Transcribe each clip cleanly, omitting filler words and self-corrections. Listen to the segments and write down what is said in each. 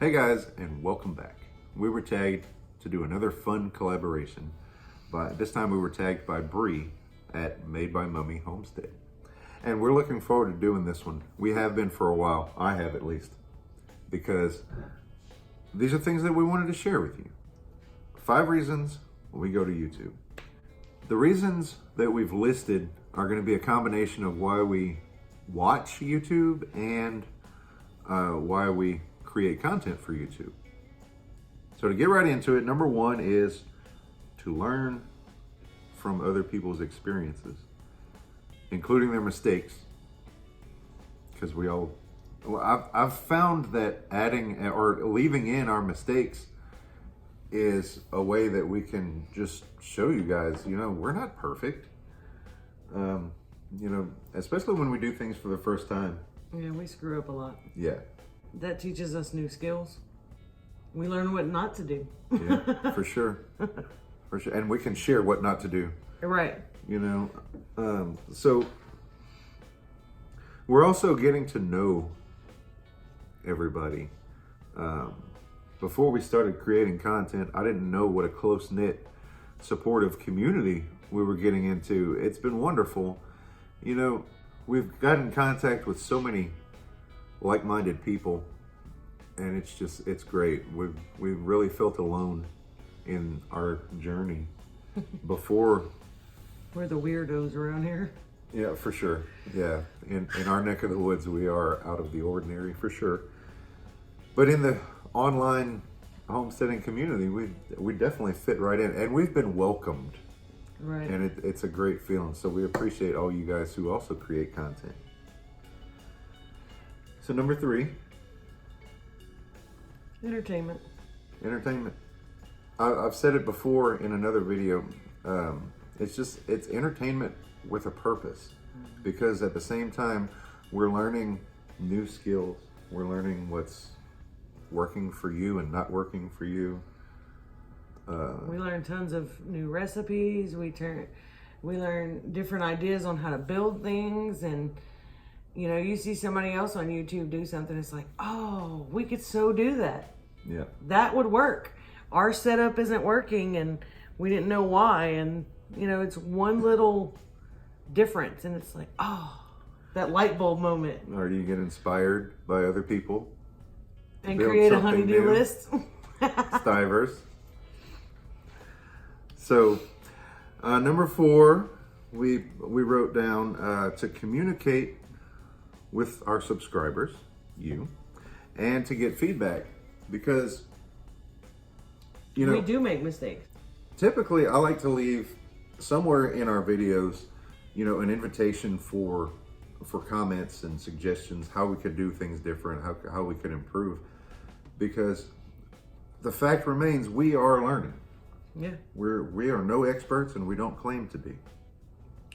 Hey guys, and welcome back. We were tagged to do another fun collaboration. This time we were tagged by Bree at Made by Mummy Homestead. And we're looking forward to doing this one. We have been for a while, I have at least, because these are things that we wanted to share with you. 5 reasons we go to YouTube. The reasons that we've listed are going to be a combination of why we watch YouTube and why we create content for YouTube. So to get right into it, number 1 is to learn from other people's experiences, including their mistakes. Because I've found that adding or leaving in our mistakes is a way that we can just show you guys, we're not perfect. Especially when we do things for the first time. Yeah, we screw up a lot. Yeah. That teaches us new skills. We learn what not to do. Yeah, for sure. For sure. And we can share what not to do. Right. So we're also getting to know everybody. Before we started creating content, I didn't know what a close-knit, supportive community we were getting into. It's been wonderful. We've gotten in contact with so many like-minded people, and it's great. We've really felt alone in our journey before. We're the weirdos around here. Yeah, for sure. Yeah, in our neck of the woods, we are out of the ordinary for sure. But in the online homesteading community, we definitely fit right in, and we've been welcomed. Right. And it's a great feeling. So we appreciate all you guys who also create content. So number 3. Entertainment. Entertainment. I've said it before in another video. It's entertainment with a purpose, because at the same time we're learning new skills. We're learning what's working for you and not working for you. We learn tons of new recipes. We learn different ideas on how to build things, and you see somebody else on YouTube do something. It's like, oh, we could so do that. Yeah, that would work. Our setup isn't working, and we didn't know why. And it's one little difference, and it's like, oh, that light bulb moment. Or you get inspired by other people and create a honey-do list. Stivers. So, number 4, we wrote down to communicate with our subscribers, you, and to get feedback, because we do make mistakes. Typically, I like to leave somewhere in our videos, an invitation for comments and suggestions, how we could do things different, how we could improve, because the fact remains we are learning. Yeah, we are no experts, and we don't claim to be.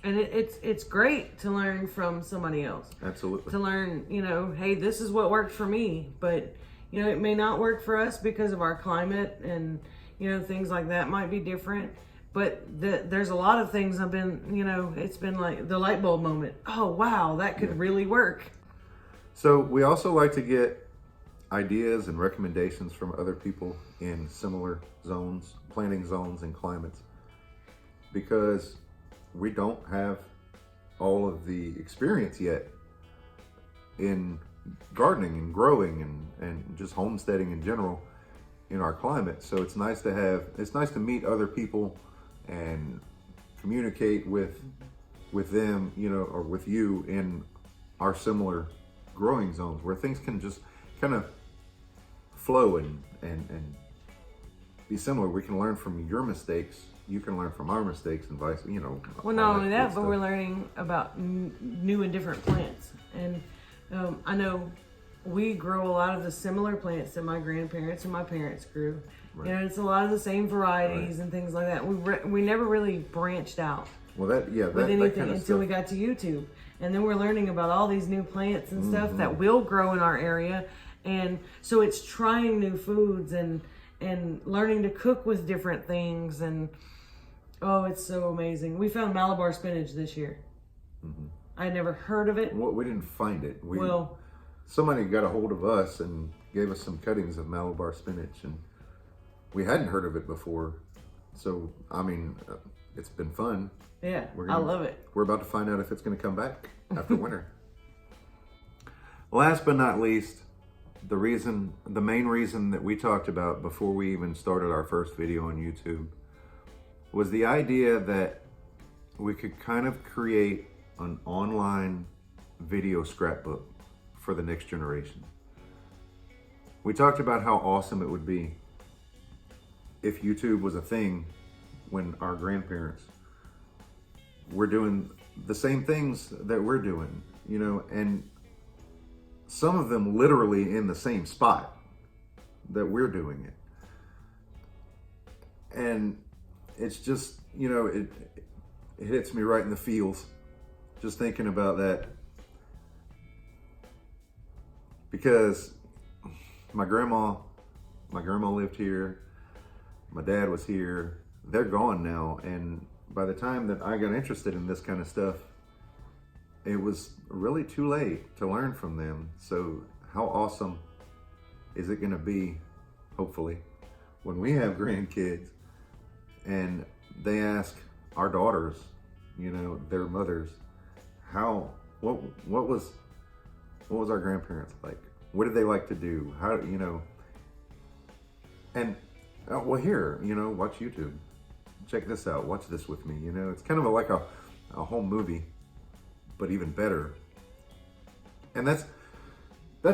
And it's great to learn from somebody else. Absolutely. To learn, hey, this is what worked for me, but it may not work for us because of our climate, and things like that might be different. But there's a lot of things I've been, it's been like the light bulb moment. Oh wow, that could really work. So we also like to get ideas and recommendations from other people in similar zones, planting zones and climates, because we don't have all of the experience yet in gardening and growing and just homesteading in general in our climate. So it's nice to meet other people and communicate with them, or with you in our similar growing zones, where things can just kind of flow and be similar. We can learn from your mistakes. You can learn from our mistakes, and vice. Well, not only that, but we're learning about new and different plants. And I know we grow a lot of the similar plants that my grandparents and my parents grew. Right. It's a lot of the same varieties, right, and things like that. We never really branched out. Well, with anything that kind of until we got to YouTube, and then we're learning about all these new plants and stuff that will grow in our area. And so it's trying new foods and learning to cook with different things, and oh, it's so amazing. We found Malabar spinach this year. Mm-hmm. I had never heard of it. Well, we didn't find it. Somebody got a hold of us and gave us some cuttings of Malabar spinach, and we hadn't heard of it before. So, I mean, it's been fun. Yeah, I love it. We're about to find out if it's going to come back after winter. Last but not least, the main reason that we talked about before we even started our first video on YouTube was the idea that we could kind of create an online video scrapbook for the next generation. We talked about how awesome it would be if YouTube was a thing when our grandparents were doing the same things that we're doing, you know, and some of them literally in the same spot that we're doing it. And it's just, you know, it hits me right in the feels just thinking about that, because my grandma lived here, my dad was here, they're gone now, and by the time that I got interested in this kind of stuff, it was really too late to learn from them. So how awesome is it gonna be, hopefully, when we have grandkids and they ask our daughters, you know, their mothers, what was our grandparents like? What did they like to do? How, you know, and well, here, you know, watch YouTube. Check this out. Watch this with me. You know, it's kind of like a home movie, but even better. And that's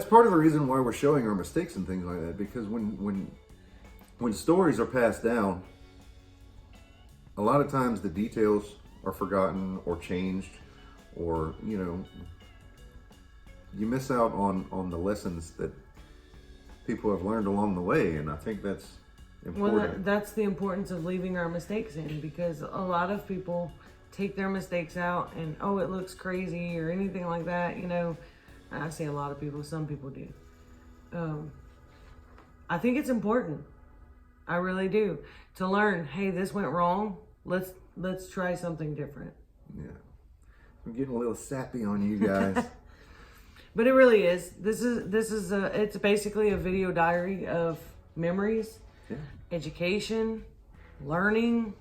part of the reason why we're showing our mistakes and things like that. Because when stories are passed down, a lot of times the details are forgotten or changed, or, you know, you miss out on the lessons that people have learned along the way. And I think that's important. Well, that's the importance of leaving our mistakes in, because a lot of people take their mistakes out and, oh, it looks crazy or anything like that, you know. I say a lot of people, some people do. I think it's important. I really do. To learn, hey, this went wrong. Let's try something different. Yeah. I'm getting a little sappy on you guys. But it really is. It's basically a video diary of memories, yeah, education, learning,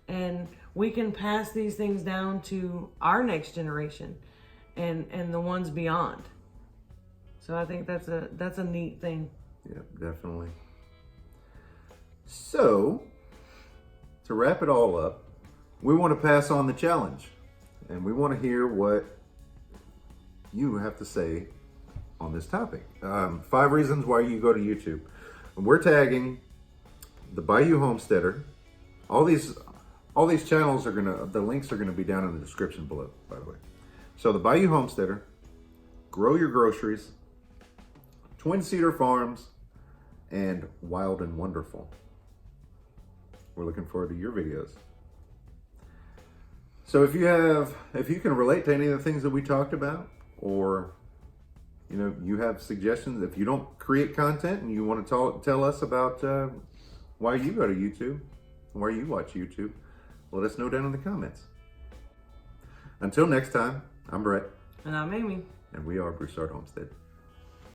and we can pass these things down to our next generation and the ones beyond. So I think that's a neat thing. Yeah, definitely. So, to wrap it all up, we want to pass on the challenge, and we want to hear what you have to say on this topic. 5 reasons why you go to YouTube. And we're tagging the Bayou Homesteader. All these channels the links are gonna be down in the description below, by the way. So the Bayou Homesteader, Grow Your Groceries, Twin Cedar Farms, and Wild and Wonderful. We're looking forward to your videos. So if you can relate to any of the things that we talked about, or, you know, you have suggestions, if you don't create content and you want to tell us about why you go to YouTube, why you watch YouTube, let us know down in the comments. Until next time, I'm Brett. And I'm Amy. And we are Broussard Homestead.